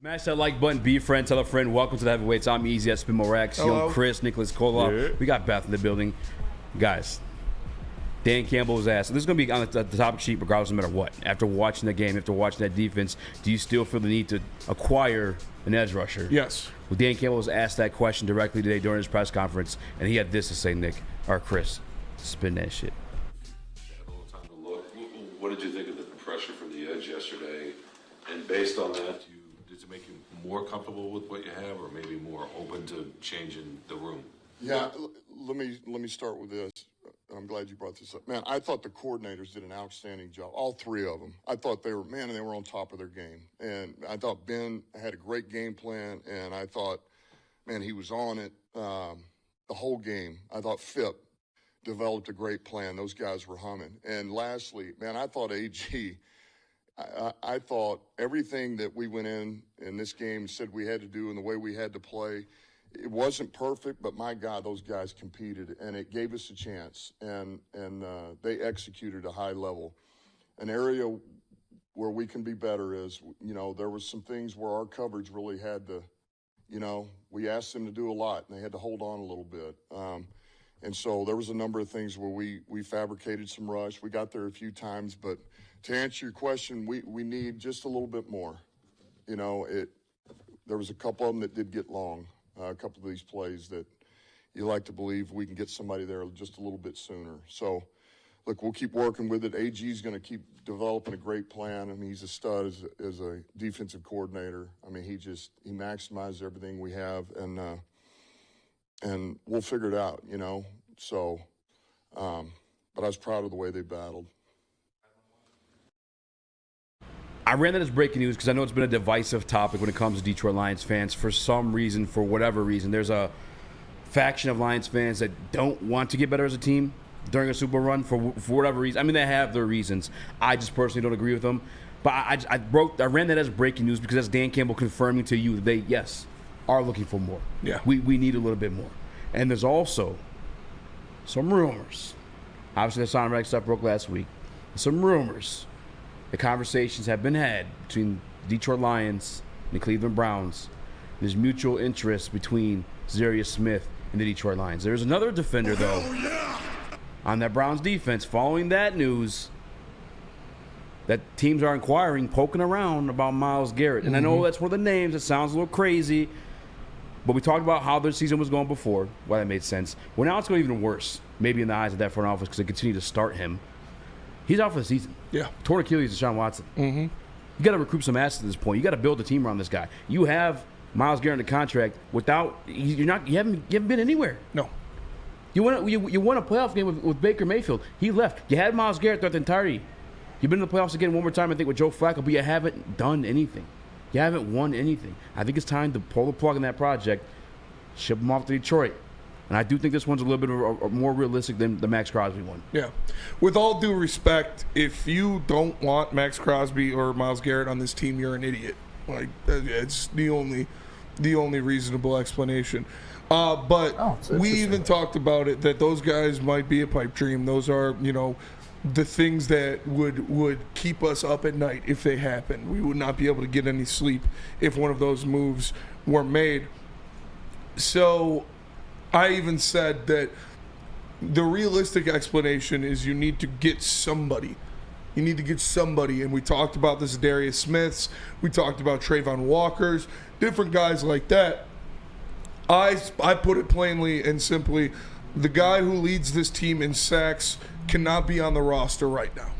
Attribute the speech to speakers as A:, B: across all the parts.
A: Smash that like button, be a friend, tell a friend. Welcome to the Heavyweights. I'm Easy at Spin More X. Young Chris, Nicholas Koloff.
B: Yeah.
A: We got Beth in the building. Guys, Dan Campbell was asked, this is going to be on the topic sheet regardless no matter what. After watching the game, after watching that defense, do you still feel the need to acquire an edge rusher?
B: Yes.
A: Well, Dan Campbell was asked that question directly today during his press conference, and he had this to say, Nick, or Chris, spin that shit.
C: Had a little time to look. What did you think of the pressure from the edge yesterday? And based on that, does it make you more comfortable with what you have, or maybe more open to changing the room?
D: Yeah, let me start with this. I'm glad you brought this up. Man, I thought the coordinators did an outstanding job, all three of them. I thought they were on top of their game. And I thought Ben had a great game plan, and I thought, man, he was on it the whole game. I thought Phipp developed a great plan. Those guys were humming. And lastly, man, I thought AG, I thought everything that we went in this game and said we had to do and the way we had to play, it wasn't perfect, but my God, those guys competed, and it gave us a chance, and they executed a high level. An area where we can be better is, there was some things where our coverage really had to, we asked them to do a lot, and they had to hold on a little bit. And so there was a number of things where we fabricated some rush. We got there a few times, but to answer your question, we need just a little bit more. There was a couple of them that did get long. A couple of these plays that you like to believe we can get somebody there just a little bit sooner. So, look, we'll keep working with it. AG's going to keep developing a great plan. I mean, he's a stud as a defensive coordinator. I mean, he maximizes everything we have, and we'll figure it out, So, but I was proud of the way they battled.
A: I ran that as breaking news because I know it's been a divisive topic when it comes to Detroit Lions fans. For some reason, for whatever reason, there's a faction of Lions fans that don't want to get better as a team during a Super Bowl run for whatever reason. I mean, they have their reasons. I just personally don't agree with them. But I ran that as breaking news because that's Dan Campbell confirming to you that they, yes, are looking for more.
B: Yeah.
A: We need a little bit more. And there's also some rumors. Obviously, the Sonic stuff broke last week. Some rumors. The conversations have been had between Detroit Lions and the Cleveland Browns. There's mutual interest between Za'Darius Smith and the Detroit Lions. There's another defender, though, on that Browns defense. Following that news, that teams are inquiring, poking around about Myles Garrett. And I know that's one of the names that sounds a little crazy, but we talked about how their season was going before, why that made sense. Well, now it's going even worse, maybe in the eyes of that front office because they continue to start him. He's out for the season. Yeah. Torn Achilles is Deshaun Watson. Mm-hmm. You got to recruit some assets at this point. You got to build a team around this guy. You have Myles Garrett in the contract without you haven't been anywhere.
B: No.
A: You won a playoff game with Baker Mayfield. He left. You had Myles Garrett throughout the entirety. You've been in the playoffs again one more time, I think, with Joe Flacco, but you haven't done anything. You haven't won anything. I think it's time to pull the plug on that project, ship him off to Detroit. And I do think this one's a little bit more realistic than the Max Crosby one.
B: Yeah. With all due respect, if you don't want Max Crosby or Myles Garrett on this team, you're an idiot. Like, it's the only reasonable explanation. But we even talked about it, that those guys might be a pipe dream. Those are, the things that would keep us up at night if they happen. We would not be able to get any sleep if one of those moves were made. So I even said that the realistic explanation is you need to get somebody. You need to get somebody. And we talked about this Za'Darius Smiths. We talked about Trayvon Walkers, different guys like that. I put it plainly and simply, the guy who leads this team in sacks cannot be on the roster right now.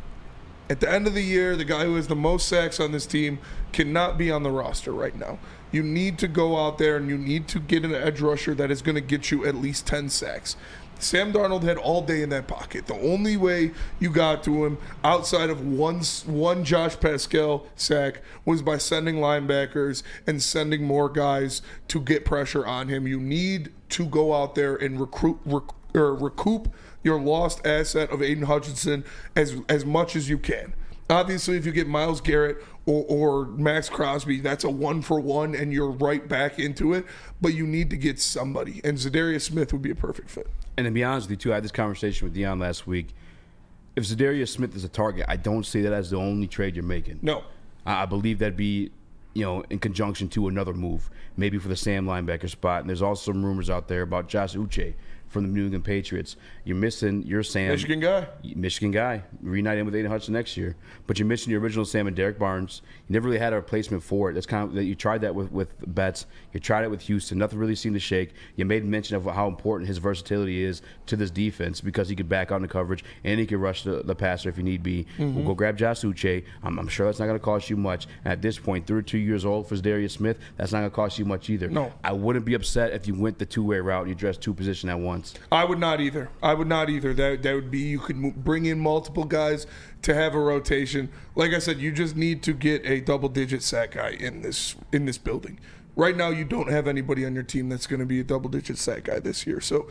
B: At the end of the year, the guy who has the most sacks on this team cannot be on the roster right now. You need to go out there and you need to get an edge rusher that is going to get you at least 10 sacks. Sam Darnold had all day in that pocket. The only way you got to him outside of one Josh Pascal sack was by sending linebackers and sending more guys to get pressure on him. You need to go out there and recoup your lost asset of Aiden Hutchinson as much as you can. Obviously, if you get Myles Garrett or Max Crosby, that's a 1-for-1 and you're right back into it. But you need to get somebody. And Za'Darius Smith would be a perfect fit.
A: And to be honest with you, too, I had this conversation with Dion last week. If Za'Darius Smith is a target, I don't see that as the only trade you're making.
B: No.
A: I believe that'd be in conjunction to another move, maybe for the Sam linebacker spot. And there's also some rumors out there about Josh Uche from the New England Patriots. You're missing your Sam. Michigan guy. Reunite him with Aiden Hutchinson next year. But you're missing your original Sam and Derek Barnes. You never really had a replacement for it. That's kind of, you tried that with Betts. You tried it with Houston. Nothing really seemed to shake. You made mention of how important his versatility is to this defense because he could back on the coverage and he could rush the passer if you need be. We'll go grab Josh Uche. I'm sure that's not going to cost you much. And at this point, 32 years old for Darius Smith, that's not going to cost you much either.
B: No.
A: I wouldn't be upset if you went the two-way route and you dressed two positions at once.
B: I would not either. That would be, you could bring in multiple guys to have a rotation. Like I said, you just need to get a double-digit sack guy in this building. Right now, you don't have anybody on your team that's going to be a double-digit sack guy this year. So,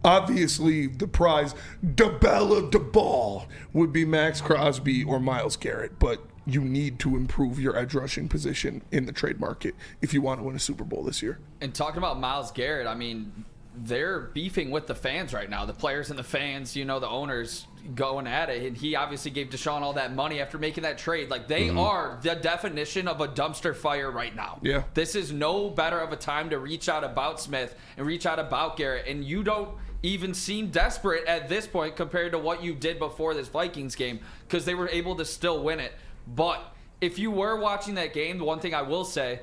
B: obviously, the prize, the belle of the ball, would be Max Crosby or Myles Garrett. But you need to improve your edge rushing position in the trade market if you want to win a Super Bowl this year.
E: And talking about Myles Garrett, I mean, they're beefing with the fans right now. The players and the fans, the owners going at it. And he obviously gave Deshaun all that money after making that trade. Like, they are the definition of a dumpster fire right now.
B: Yeah.
E: This is no better of a time to reach out about Smith and reach out about Garrett. And you don't even seem desperate at this point compared to what you did before this Vikings game because they were able to still win it. But if you were watching that game, the one thing I will say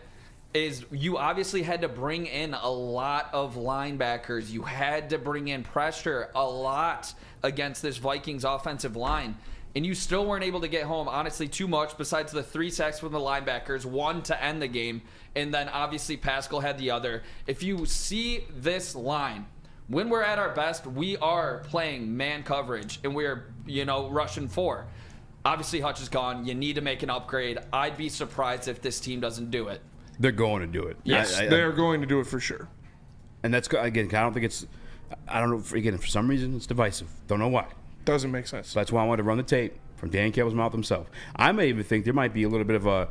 E: is you obviously had to bring in a lot of linebackers. You had to bring in pressure a lot against this Vikings offensive line. And you still weren't able to get home, honestly, too much besides the 3 sacks from the linebackers, 1 to end the game, and then obviously Pascal had the other. If you see this line, when we're at our best, we are playing man coverage, and we're, rushing 4. Obviously, Hutch is gone. You need to make an upgrade. I'd be surprised if this team doesn't do it.
A: They're going to do it.
B: Yes, they're going to do it for sure.
A: And that's, again, I don't think it's, I don't know, again, for some reason, it's divisive. Don't know why.
B: Doesn't make sense.
A: So that's why I wanted to run the tape from Dan Campbell's mouth himself. I may even think there might be a little bit of a,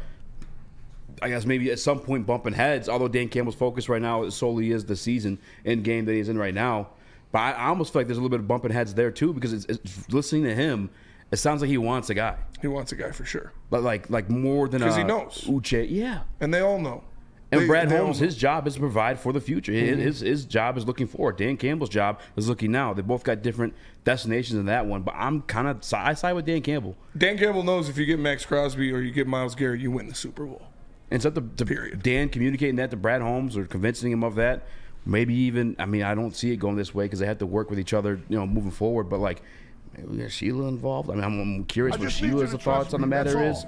A: I guess maybe at some point bumping heads, although Dan Campbell's focus right now solely is the season and game that he's in right now. But I almost feel like there's a little bit of bumping heads there too because it's listening to him, it sounds like he wants a guy.
B: He wants a guy for sure.
A: But like more than
B: because he knows.
A: Uche, yeah.
B: And they all know.
A: And Brad Holmes, his job is to provide for the future. His job is looking forward. Dan Campbell's job is looking now. They both got different destinations in that one. But I'm kind of I side with Dan Campbell.
B: Dan Campbell knows if you get Max Crosby or you get Myles Garrett, you win the Super Bowl.
A: And it's up to Dan communicating that to Brad Holmes or convincing him of that. Maybe even, I don't see it going this way because they have to work with each other, moving forward. But maybe we got Sheila involved. I'm curious what Sheila's thoughts on the matter is.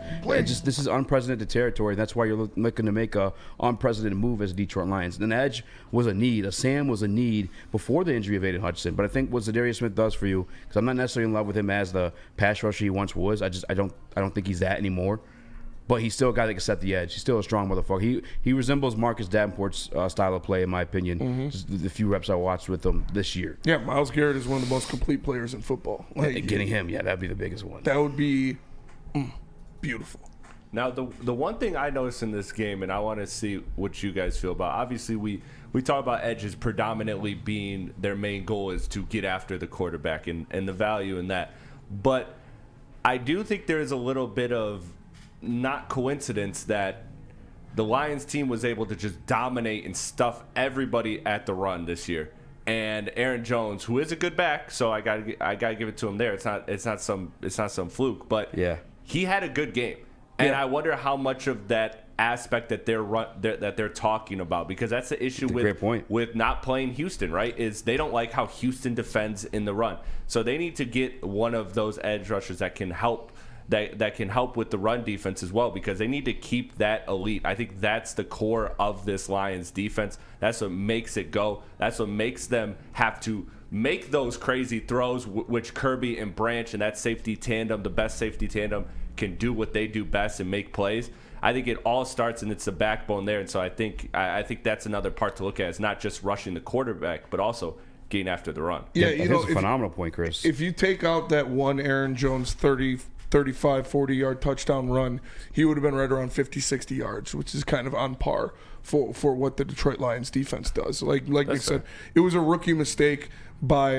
A: This is unprecedented territory. That's why you're looking to make a unprecedented move as Detroit Lions. An edge was a need. A Sam was a need before the injury of Aiden Hutchinson. But I think what Zadarius Smith does for you, because I'm not necessarily in love with him as the pass rusher he once was. I don't think he's that anymore. But he's still a guy that can set the edge. He's still a strong motherfucker. He resembles Marcus Davenport's style of play, in my opinion. Just the few reps I watched with him this year.
B: Yeah, Myles Garrett is one of the most complete players in football.
A: Getting him, that'd be the biggest one.
B: That would be beautiful.
F: Now, the one thing I noticed in this game, and I want to see what you guys feel about, obviously we talk about edges predominantly being their main goal is to get after the quarterback and the value in that. But I do think there is a little bit of not coincidence that the Lions team was able to just dominate and stuff everybody at the run this year. And Aaron Jones, who is a good back, so I gotta give it to him there. It's not some fluke, but
A: yeah,
F: he had a good game. And I wonder how much of that aspect that they're talking about, because that's the issue with not playing Houston, right? Is they don't like how Houston defends in the run. So they need to get one of those edge rushers that can help with the run defense as well, because they need to keep that elite. I think that's the core of this Lions defense. That's what makes it go. That's what makes them have to make those crazy throws, which Kirby and Branch and that safety tandem, the best safety tandem, can do what they do best and make plays. I think it all starts, and it's the backbone there. And so I think that's another part to look at. It's not just rushing the quarterback, but also getting after the run.
B: Yeah,
A: that's a phenomenal point, Chris.
B: If you take out that one Aaron Jones 35, 40-yard touchdown run, he would have been right around 50, 60 yards, which is kind of on par for what the Detroit Lions defense does. Like Nick said, it was a rookie mistake by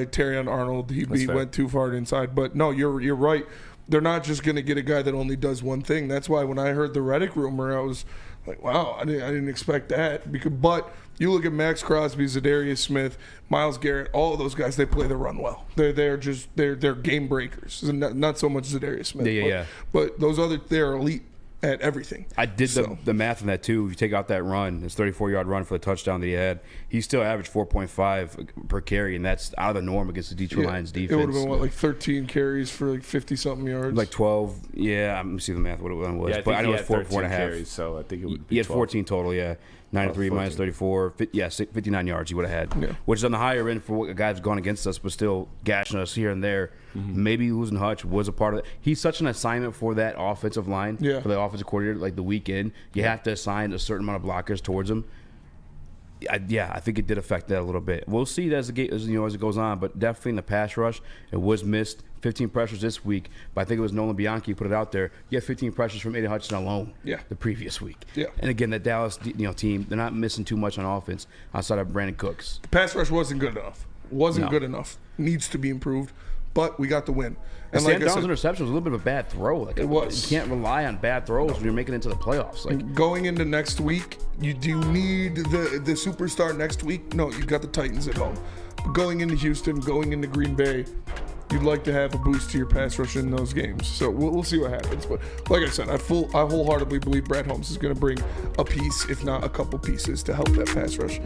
B: Terrion Arnold. He went too far inside. But no, you're right. they're not just going to get a guy that only does one thing. That's why when I heard the Reddick rumor, I was like, wow, I didn't expect that. But you look at Max Crosby, Zadarius Smith, Myles Garrett, all of those guys, they play the run well. They're game breakers. Not so much Zadarius Smith. But those they're elite at everything.
A: I did the math on that too. If you take out that run, his 34-yard run for the touchdown that he had, he still averaged 4.5 per carry, and that's out of the norm against the Detroit Lions defense.
B: It would have been, like 13 carries for like 50-something yards?
A: Like 12. Yeah, I'm going to see the math, what it was.
F: Yeah,
A: but I know
F: he
A: it's
F: had
A: 4.5.
F: carries, so I think it would be
A: He had
F: 12.
A: 14 total, yeah. 93 minus 34. 59 yards he would have had, which is on the higher end for what a guy's gone against us, but still gashing us here and there. Maybe losing Hutch was a part of it. He's such an assignment for that offensive line, for the offensive coordinator, like the weekend. You have to assign a certain amount of blockers towards him. I think it did affect that a little bit. We'll see as it goes on, but definitely in the pass rush, it was missed. 15 pressures this week, but I think it was Nolan Bianchi who put it out there. You had 15 pressures from Aiden Hutchinson alone the previous week. And again, the Dallas team, they're not missing too much on offense outside of Brandon Cooks.
B: The pass rush wasn't good enough. Good enough. Needs to be improved, but we got the win.
A: And Sam Darnold's interception was a little bit of a bad throw. Like it was. You can't rely on bad throws when you're making it into the playoffs. Like
B: going into next week, do you need the superstar next week? No, you got the Titans at home. Going into Houston, going into Green Bay, you'd like to have a boost to your pass rush in those games. So we'll see what happens. But like I said, I wholeheartedly believe Brad Holmes is going to bring a piece, if not a couple pieces, to help that pass rush.